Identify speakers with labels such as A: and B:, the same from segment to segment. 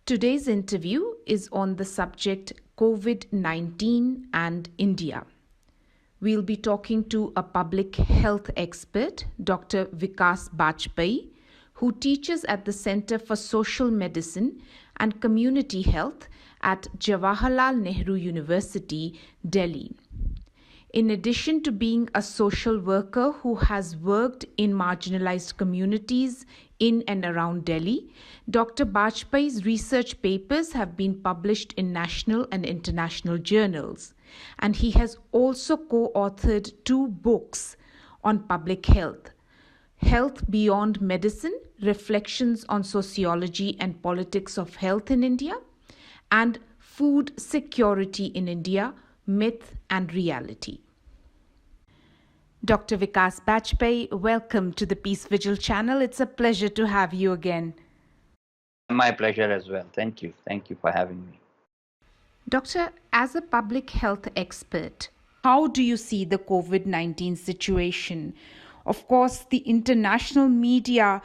A: Today's interview is on the subject COVID-19 and India. We'll be talking to a public health expert, Dr. Vikas Bajpai, who teaches at the Center for Social Medicine and Community Health at Jawaharlal Nehru University, Delhi. In addition to being a social worker who has worked in marginalized communities in and around Delhi, Dr. Bajpai's research papers have been published in national and international journals, and he has also co-authored 2 books on public health: Health Beyond Medicine, Reflections on Sociology and Politics of Health in India, and Food Security in India, Myth and Reality. Dr. Vikas Bajpai, welcome to the Peace Vigil channel. It's a pleasure to have you again.
B: My pleasure as well. Thank you. Thank you for having me.
A: Doctor, as a public health expert, how do you see the COVID-19 situation? Of course, the international media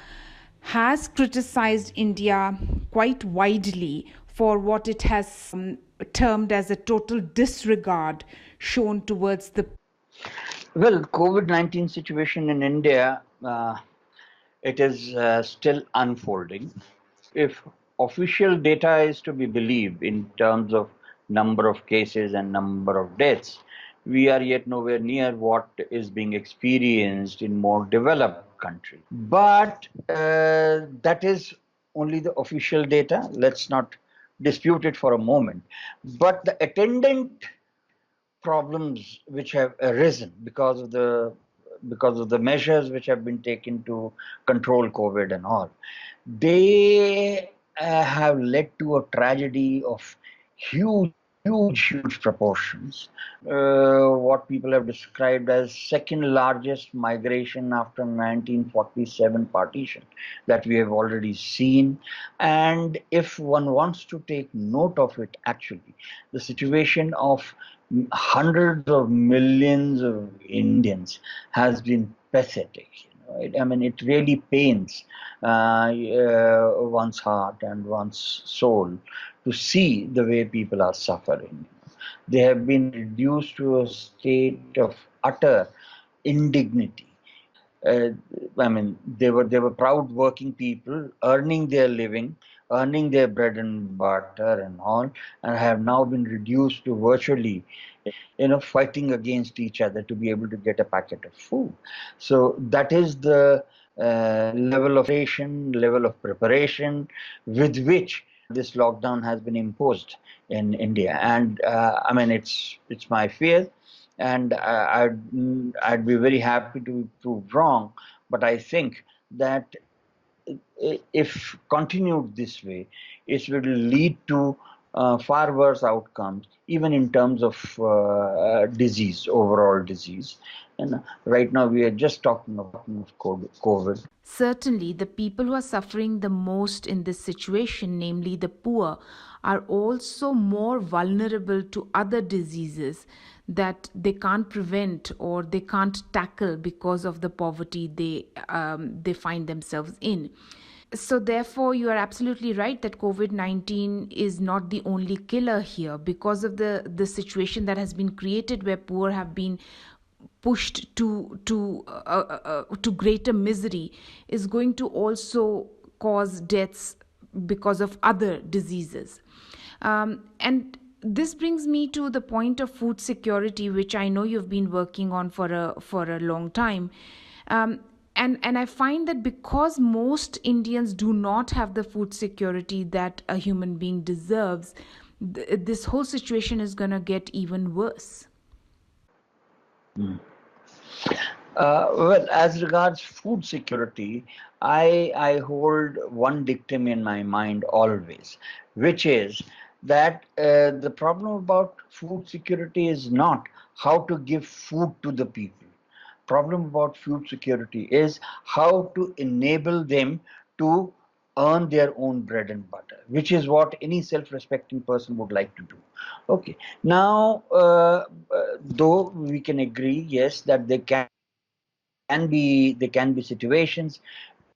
A: has criticized India quite widely for what it has termed as a total disregard shown towards the...
B: Well, COVID-19 situation in India, it is still unfolding. If official data is to be believed in terms of number of cases and number of deaths, we are yet nowhere near what is being experienced in more developed countries. But that is only the official data. Let's not dispute it for a moment. But the attendant problems which have arisen because of the measures which have been taken to control COVID and all, they have led to a tragedy of huge proportions. What people have described as second largest migration after 1947 partition that we have already seen. And if one wants to take note of it, actually, the situation of hundreds of millions of Indians has been pathetic. I mean, it really pains one's heart and one's soul to see the way people are suffering. They have been reduced to a state of utter indignity. I mean, they were proud working people, earning their living, earning their bread and butter and all, and have now been reduced to virtually, fighting against each other to be able to get a packet of food. So that is the level of preparation with which this lockdown has been imposed in India. And I mean, it's my fear, and I'd be very happy to be proved wrong, but I think that if continued this way, it will lead to far worse outcomes, even in terms of disease, overall disease. And right now we are just talking of COVID.
A: Certainly, the people who are suffering the most in this situation, namely the poor, are also more vulnerable to other diseases that they can't prevent or they can't tackle because of the poverty they find themselves in. So therefore, you are absolutely right that COVID-19 is not the only killer here, because of the situation that has been created where poor have been pushed to greater misery, is going to also cause deaths because of other diseases. And this brings me to the point of food security, which I know you've been working on for a long time. And I find that because most Indians do not have the food security that a human being deserves, this whole situation is going to get even worse.
B: Well, as regards food security, I hold one dictum in my mind always, which is that the problem about food security is not how to give food to the people. Problem about food security is how to enable them to earn their own bread and butter, which is what any self-respecting person would like to do. Okay. Now, though we can agree, yes, that there can be situations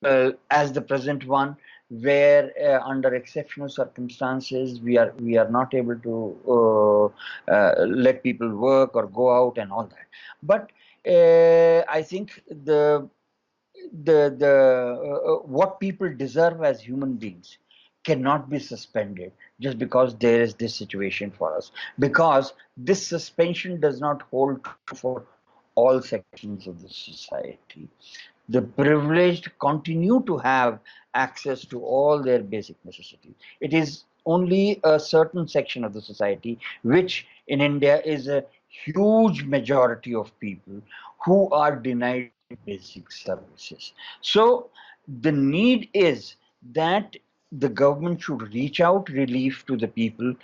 B: as the present one, where under exceptional circumstances we are not able to let people work or go out and all that. But I think the what people deserve as human beings cannot be suspended just because there is this situation for us, because this suspension does not hold true for all sections of the society. The privileged continue to have access to all their basic necessities. It is only a certain section of the society, which in India is a huge majority of people, who are denied basic services. So the need is that the government should reach out relief to the people,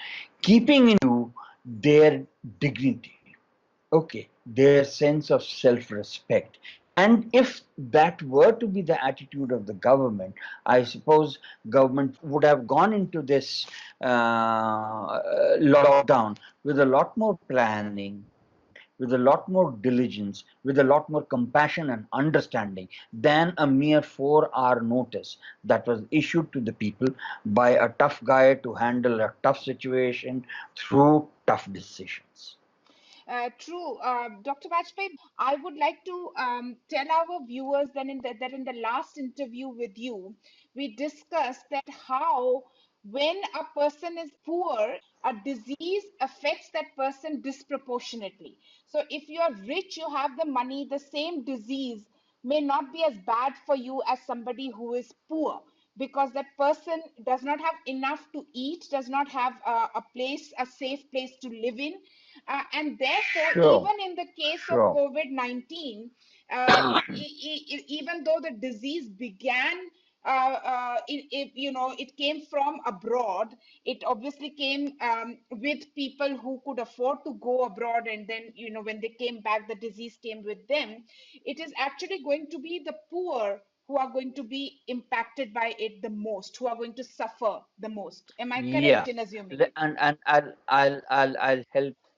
B: keeping in view their dignity, okay, their sense of self-respect. And if that were to be the attitude of the government, I suppose government would have gone into this lockdown with a lot more planning, with a lot more diligence, with a lot more compassion and understanding than a mere 4 hour notice that was issued to the people by a tough guy to handle a tough situation through tough decisions.
A: True, Dr. Bajpai. I would like to tell our viewers that in the last interview with you, we discussed that how when a person is poor, a disease affects that person disproportionately. So if you are rich, you have the money, the same disease may not be as bad for you as somebody who is poor, because that person does not have enough to eat, does not have a safe place to live in, and therefore,
B: Sure,
A: even in the case of
B: sure.
A: COVID-19, even though the disease began, it came from abroad. It obviously came with people who could afford to go abroad, and then, when they came back, the disease came with them. It is actually going to be the poor who are going to be impacted by it the most, who are going to suffer the most. Am I correct
B: Yeah,
A: in assuming?
B: and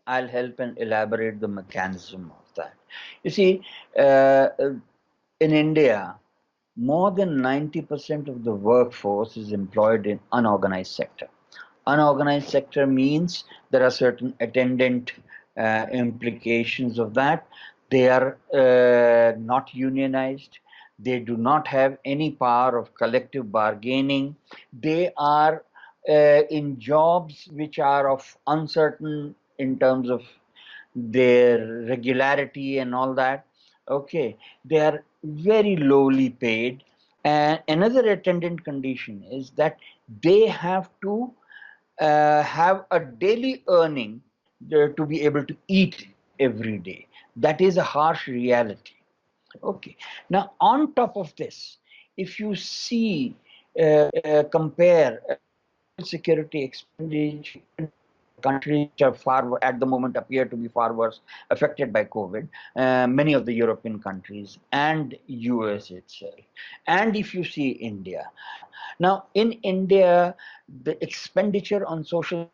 B: I'll help and elaborate the mechanism of that. You see, in India, more than 90% of the workforce is employed in unorganized sector. Unorganized sector means there are certain attendant implications of that. They are not unionized. They do not have any power of collective bargaining. They are in jobs which are of uncertain in terms of their regularity and all that. Okay, they are very lowly paid. And another attendant condition is that they have to have a daily earning to be able to eat every day. That is a harsh reality. Okay. Now, on top of this, if you see, compare security expenditure in countries which are at the moment appear to be far worse affected by COVID, many of the European countries and US itself. And if you see India, now in India, the expenditure on social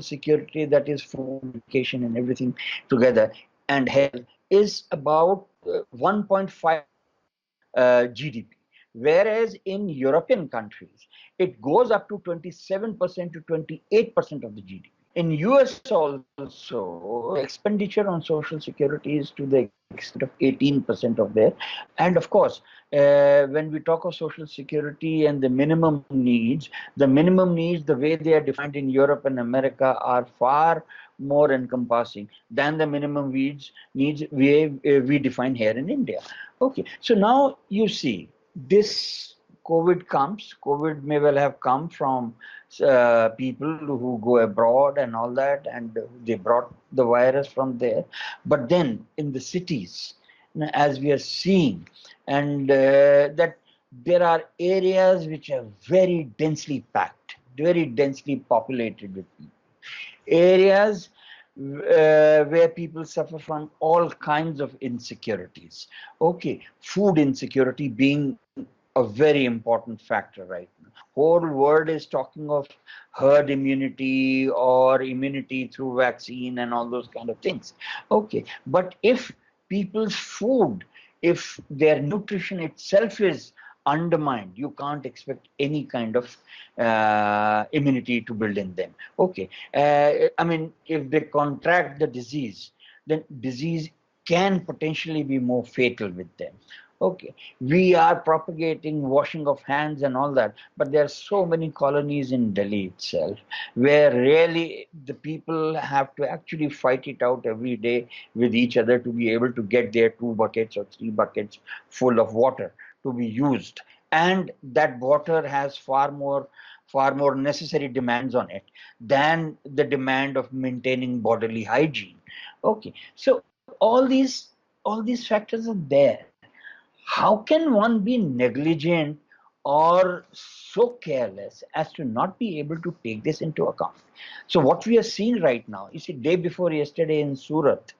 B: security, that is food, education, and everything together, and health, is about 1.5 GDP. Whereas in European countries, it goes up to 27% to 28% of the GDP. In US also, expenditure on social security is to the extent of 18% of there. And of course, when we talk of social security and the minimum needs, the way they are defined in Europe and America, are far more encompassing than the minimum needs we define here in India. Okay, so now you see this COVID may well have come from people who go abroad and all that, and they brought the virus from there. But then in the cities, as we are seeing, and that there are areas which are very densely packed, very densely populated with people, areas where people suffer from all kinds of insecurities. Okay, food insecurity being a very important factor right now. Whole world is talking of herd immunity or immunity through vaccine and all those kind of things. Okay, but if people's food, if their nutrition itself is undermined. You can't expect any kind of immunity to build in them. Okay, I mean, if they contract the disease, then disease can potentially be more fatal with them. Okay, we are propagating washing of hands and all that, but there are so many colonies in Delhi itself where really the people have to actually fight it out every day with each other to be able to get their 2 buckets or 3 buckets full of water to be used. And that water has far more necessary demands on it than the demand of maintaining bodily hygiene. Okay, so all these factors are there. How can one be negligent or so careless as to not be able to take this into account? So what we are seeing right now, you see, day before yesterday in Surat,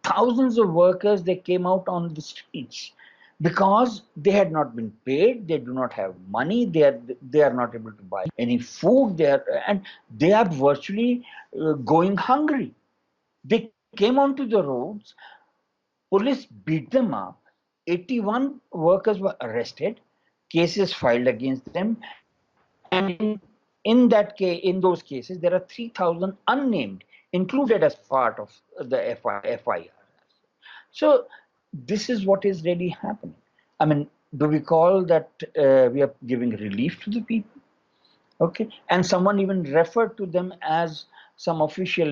B: thousands of workers, they came out on the streets because they had not been paid, they do not have money, they are not able to buy any food, and they are virtually going hungry. They came onto the roads, police beat them up, 81 workers were arrested, cases filed against them, and in those cases there are 3,000 unnamed included as part of the FIR. So this is what is really happening. I mean, do we call that we are giving relief to the people? Okay, and someone even referred to them as some official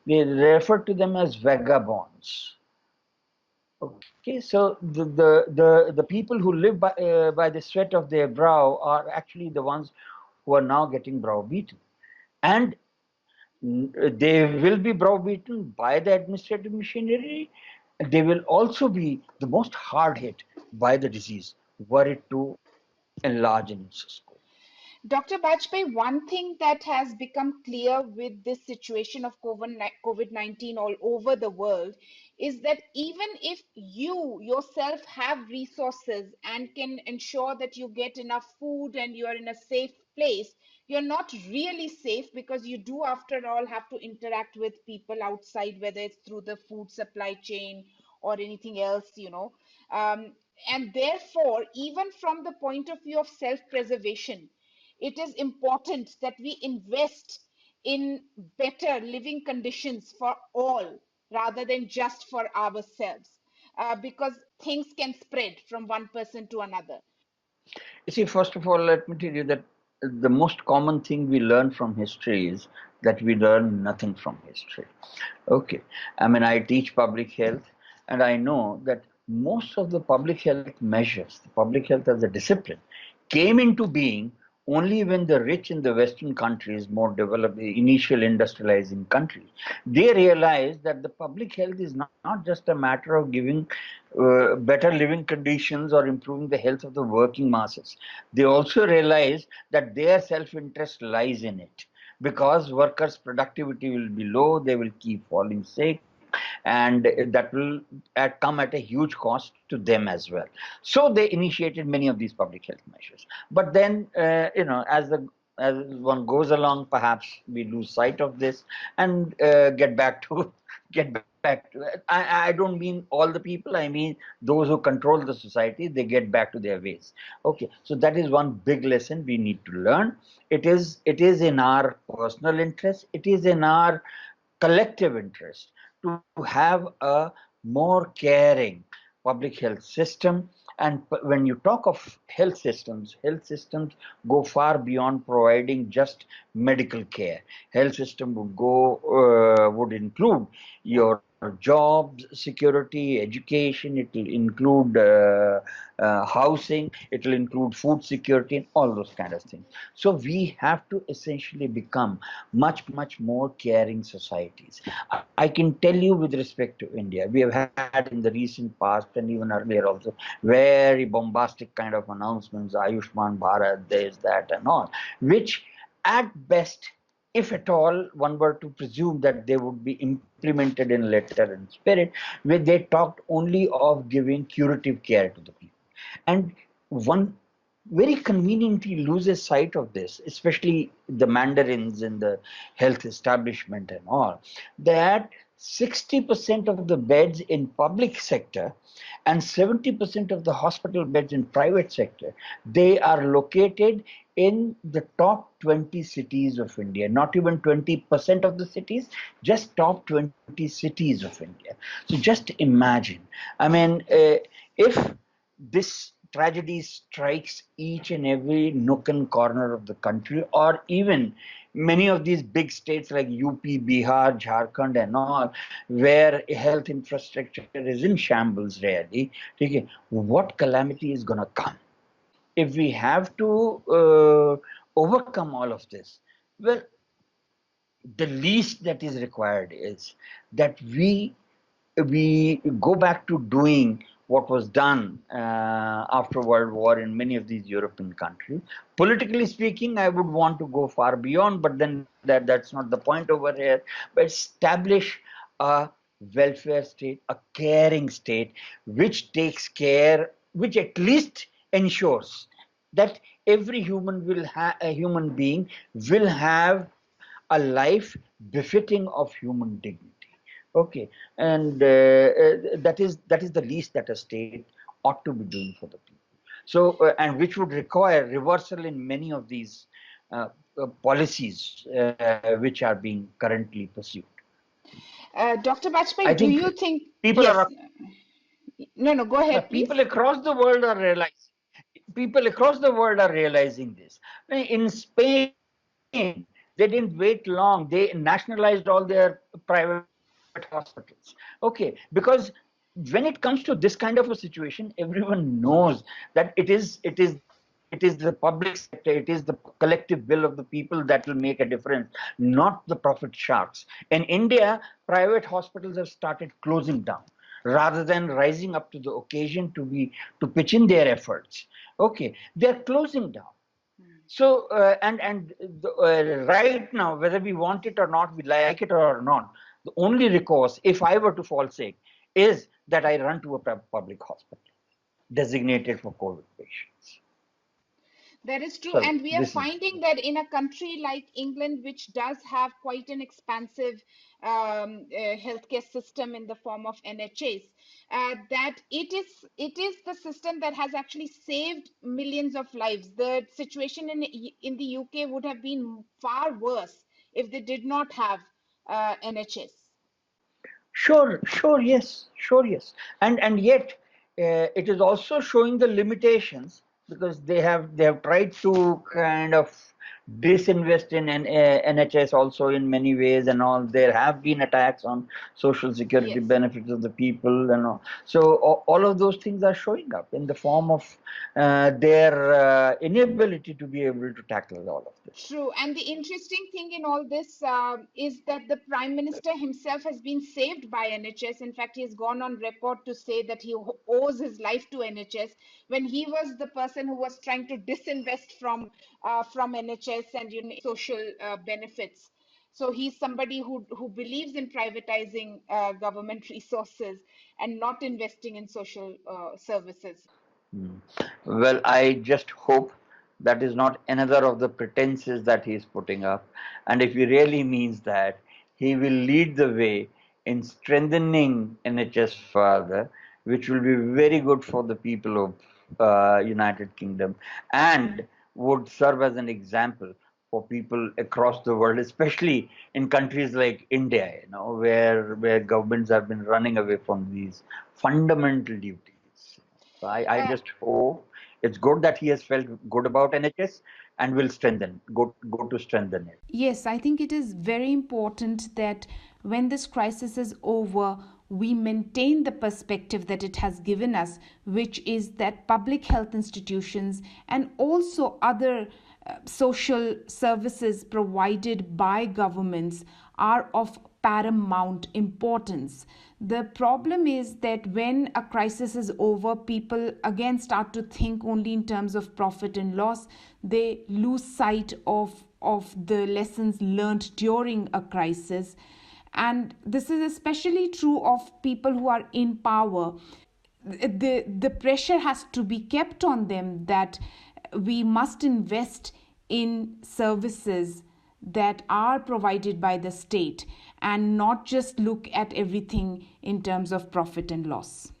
B: they referred to them as vagabonds. Okay, so the people who live by the sweat of their brow are actually the ones who are now getting browbeaten, and they will be browbeaten by the administrative machinery. They will also be the most hard hit by the disease were it to enlarge in its scope.
A: Dr. Bajpai, one thing that has become clear with this situation of COVID-19 all over the world is that even if you yourself have resources and can ensure that you get enough food and you are in a safe place, you're not really safe because you do, after all, have to interact with people outside, whether it's through the food supply chain or anything else. Um, and therefore, even from the point of view of self-preservation, it is important that we invest in better living conditions for all rather than just for ourselves, because things can spread from one person to another.
B: You see, first of all, let me tell you that the most common thing we learn from history is that we learn nothing from history. Okay. I mean, I teach public health, and I know that most of the public health measures, the public health as a discipline, came into being only when the rich in the Western countries, more developed, initial industrializing countries, they realized that the public health is not just a matter of giving better living conditions or improving the health of the working masses. They also realized that their self-interest lies in it because workers' productivity will be low, they will keep falling sick, and that will come at a huge cost to them as well. So they initiated many of these public health measures. But then, as one goes along, perhaps we lose sight of this and get back to get back to it. I don't mean all the people. I mean those who control the society. They get back to their ways. Okay, so that is one big lesson we need to learn. It is in our personal interest. It is in our collective interest to have a more caring public health system. And when you talk of health systems go far beyond providing just medical care. Health system would include your jobs security, education, it will include housing, it will include food security and all those kind of things. So we have to essentially become much more caring societies. I can tell you with respect to India, we have had in the recent past and even earlier also very bombastic kind of announcements, Ayushman Bharat, this, that, and all, which at best, if at all one were to presume that they would be implemented in letter and spirit, where they talked only of giving curative care to the people. And one very conveniently loses sight of this, especially the mandarins in the health establishment and all, that 60% of the beds in public sector and 70% of the hospital beds in private sector, they are located in the top 20 cities of India. Not even 20% of the cities, just top 20 cities of India. So just imagine, I mean, if this tragedy strikes each and every nook and corner of the country, or even many of these big states like UP, Bihar, Jharkhand, and all, where health infrastructure is in shambles, really, okay, what calamity is going to come? If we have to overcome all of this, well, the least that is required is that we go back to doing what was done after World War in many of these European countries. Politically speaking, I would want to go far beyond, but then that's not the point over here. But establish a welfare state, a caring state, which takes care, which at least ensures that every a human being will have a life befitting of human dignity. Okay, and that is the least that a state ought to be doing for the people. So, and which would require reversal in many of these policies which are being currently pursued.
C: Dr.
B: I
C: Bajpai, do
B: think
C: you think,
B: people
C: yes,
B: are
C: no, go ahead, please.
B: people across the world are realizing. People across the world are realizing this. In Spain, they didn't wait long. They nationalized all their private hospitals. Okay, because when it comes to this kind of a situation, everyone knows that it is the public sector, it is the collective will of the people that will make a difference, not the profit sharks. In India, private hospitals have started closing down rather than rising up to the occasion to pitch in their efforts. Okay, they're closing down. So right now, whether we want it or not, we like it or not, the only recourse, if I were to fall sick, is that I run to a public hospital designated for COVID patients.
C: That is true.
B: So
C: And we are
B: this is
C: finding that in a country like England, which does have quite an expansive healthcare system in the form of NHS, that it is the system that has actually saved millions of lives. The situation in the UK would have been far worse if they did not have NHS.
B: sure, yes, and yet it is also showing the limitations because they have tried to kind of disinvest in NHS also in many ways and all. There have been attacks on social security
C: Yes.
B: benefits of the people and all. So all of those things are showing up in the form of their inability to be able to tackle all of this.
C: True. And the interesting thing in all this is that the Prime Minister himself has been saved by NHS. In fact, he has gone on record to say that he owes his life to NHS when he was the person who was trying to disinvest from NHS and social benefits. So he's somebody who believes in privatizing government resources and not investing in social services.
B: Hmm. Well, I just hope that is not another of the pretenses that he is putting up. And if he really means that, he will lead the way in strengthening NHS further, which will be very good for the people of United Kingdom and would serve as an example for people across the world, especially in countries like India, where governments have been running away from these fundamental duties. So I
C: Uh,
B: just hope it's good that he has felt good about NHS and will go to strengthen it.
A: Yes, I think it is very important that when this crisis is over, we maintain the perspective that it has given us, which is that public health institutions and also other social services provided by governments are of paramount importance. The problem is that when a crisis is over, people again start to think only in terms of profit and loss. They lose sight of the lessons learned during a crisis. And this is especially true of people who are in power. The pressure has to be kept on them that we must invest in services that are provided by the state and not just look at everything in terms of profit and loss?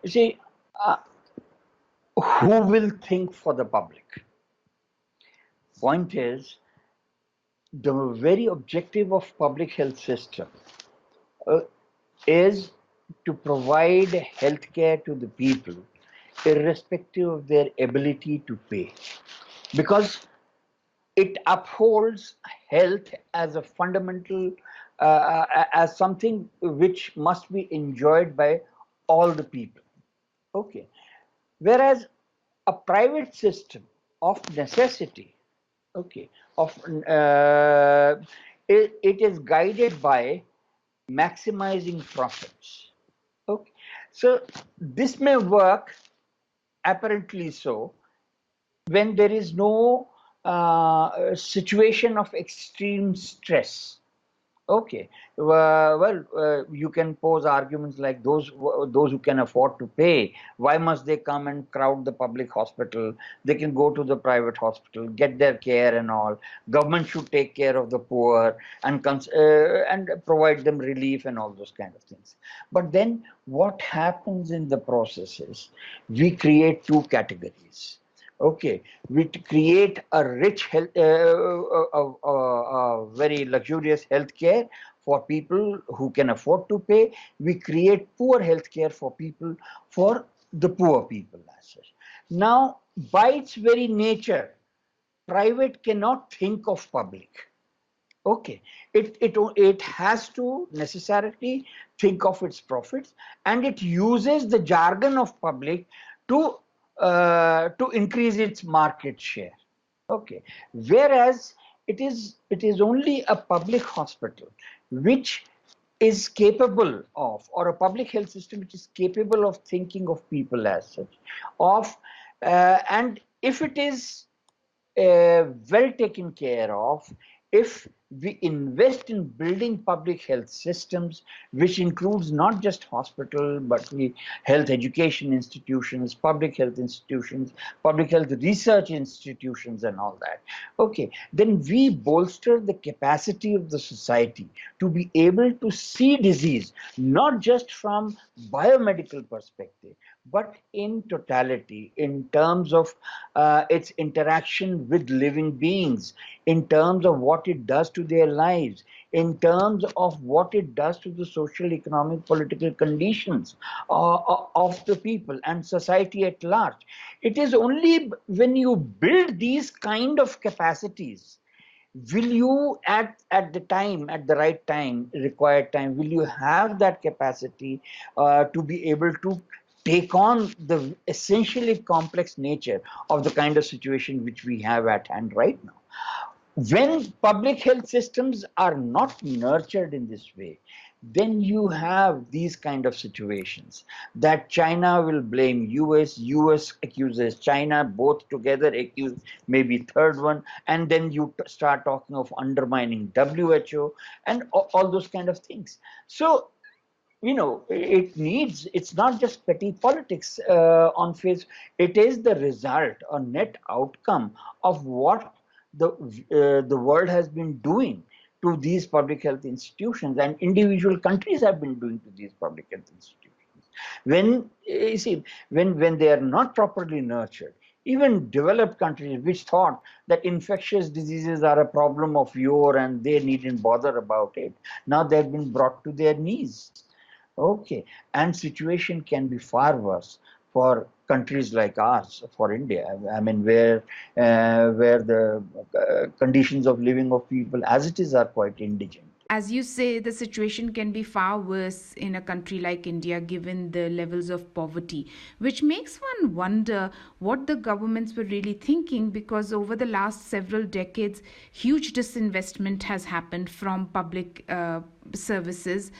B: You see, uh, who will think for the public? Point is, the very objective of public health system uh, is to provide healthcare to the people irrespective of their ability to pay, because it upholds health as a fundamental, as something which must be enjoyed by all the people. Okay. Whereas a private system of necessity, okay, of it is guided by maximizing profits. Okay, so this may work apparently so when there is no situation of extreme stress. Okay. You can pose arguments like those who can afford to pay. Why must they come and crowd the public hospital? They can go to the private hospital, get their care and all. Government should take care of the poor and provide them relief and all those kind of things. But then what happens in the process is we create two categories. Okay, we create a rich health, very luxurious healthcare for people who can afford to pay. We create poor healthcare for people, for the poor people as such. Now, by its very nature, private cannot think of public. Okay, it has to necessarily think of its profits, and it uses the jargon of public to increase its market share. Okay, whereas it is only a public hospital which is capable of, or a public health system which is capable of thinking of people as such, of and if it is well taken care of, if we invest in building public health systems, which includes not just hospital, but we health education institutions, public health institutions, public health research institutions and all that. Okay, then we bolster the capacity of the society to be able to see disease, not just from biomedical perspective, but in totality, in terms of its interaction with living beings, in terms of what it does to their lives, in terms of what it does to the social, economic, political conditions of the people and society at large. It is only when you build these kind of capacities will you at the right time, required time, will you have that capacity to be able to take on the essentially complex nature of the kind of situation which we have at hand right now. When public health systems are not nurtured in this way, then you have these kind of situations that China will blame US accuses China, both together accuse maybe third one, and then you start talking of undermining WHO and all those kind of things. So it's not just petty politics on face. It is the result or net outcome of what the world has been doing to these public health institutions, and individual countries have been doing to these public health institutions. When you see, when they are not properly nurtured, even developed countries which thought that infectious diseases are a problem of yore and they needn't bother about it, now they've been brought to their knees. Okay, and situation can be far worse for countries like ours, for India. I mean, where the conditions of living of people, as it is, are quite indigent.
A: As you say, the situation can be far worse in a country like India given the levels of poverty, which makes one wonder what the governments were really thinking, because over the last several decades, huge disinvestment has happened from public services,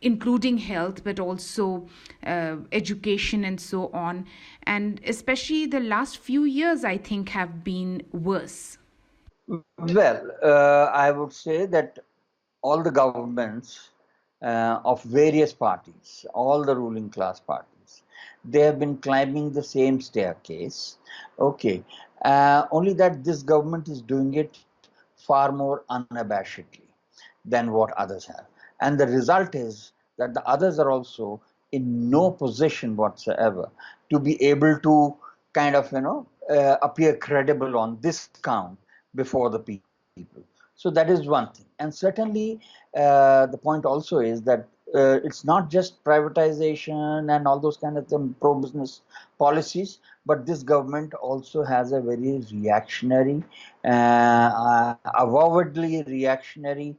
A: including health, but also education and so on. And especially the last few years, I think, have been worse.
B: Well, I would say that all the governments of various parties, all the ruling class parties, they have been climbing the same staircase. Okay, only that this government is doing it far more unabashedly than what others have. And the result is that the others are also in no position whatsoever to be able to kind of, appear credible on this count before the people. So that is one thing. And certainly, the point also is that it's not just privatization and all those kind of pro-business policies, but this government also has a very reactionary, avowedly reactionary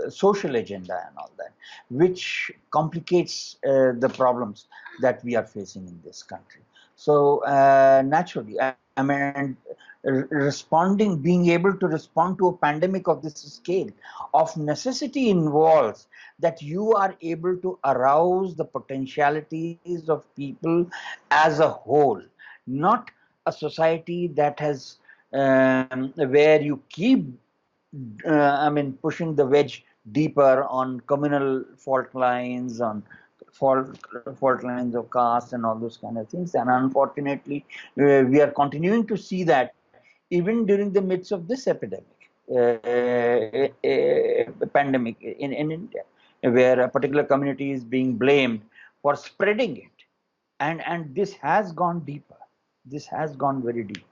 B: social agenda and all that, which complicates the problems that we are facing in this country. So naturally, I mean, responding, being able to respond to a pandemic of this scale, of necessity involves that you are able to arouse the potentialities of people as a whole, not a society that has where you keep pushing the wedge deeper on communal fault lines, on fault lines of caste and all those kind of things. And unfortunately, we are continuing to see that even during the midst of this epidemic, pandemic in India, where a particular community is being blamed for spreading it. And this has gone deeper. This has gone very deep.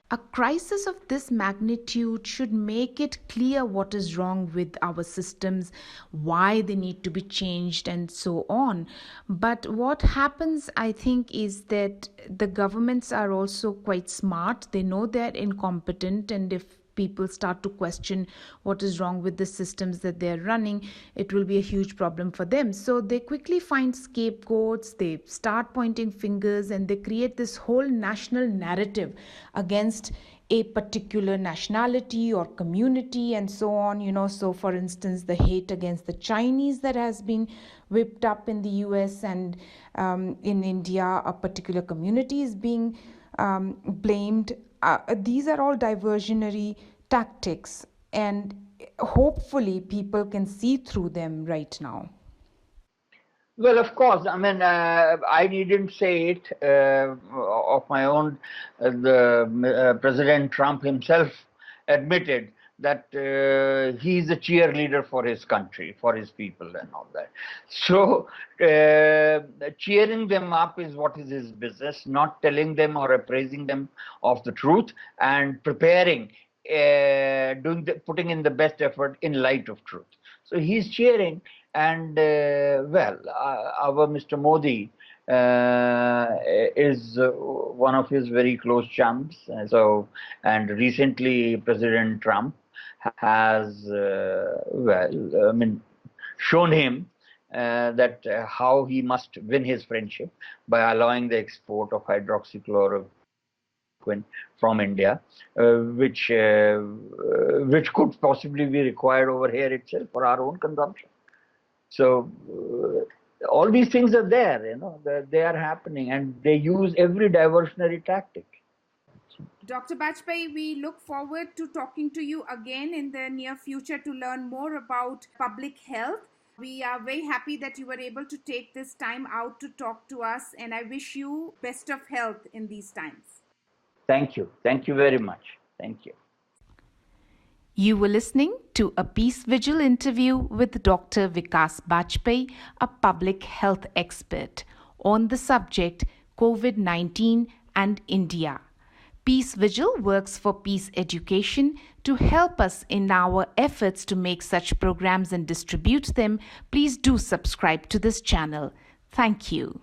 A: A crisis of this magnitude should make it clear what is wrong with our systems, why they need to be changed, and so on. But what happens, I think, is that the governments are also quite smart. They know they're incompetent, and if people start to question what is wrong with the systems that they're running, it will be a huge problem for them. So they quickly find scapegoats, they start pointing fingers, and they create this whole national narrative against a particular nationality or community and so on. So for instance, the hate against the Chinese that has been whipped up in the US and in India, a particular community is being blamed. These are all diversionary tactics, and hopefully people can see through them right now.
B: Well, of course. I mean, I needn't say it of my own. The President Trump himself admitted that he's a cheerleader for his country, for his people, and all that. So, cheering them up is what is his business, not telling them or appraising them of the truth, and preparing, putting in the best effort in light of truth. So he's cheering. And our Mr. Modi is one of his very close chums. And recently President Trump has, shown him that how he must win his friendship by allowing the export of hydroxychloroquine from India, which could possibly be required over here itself for our own consumption. So all these things are there, they are happening, and they use every diversionary tactic.
C: Dr. Bajpai, we look forward to talking to you again in the near future to learn more about public health. We are very happy that you were able to take this time out to talk to us, and I wish you best of health in these times.
B: Thank you. Thank you very much. Thank you.
A: You were listening to a Peace Vigil interview with Dr. Vikas Bajpai, a public health expert, on the subject COVID-19 and India. Peace Vigil works for peace education. To help us in our efforts to make such programs and distribute them, please do subscribe to this channel. Thank you.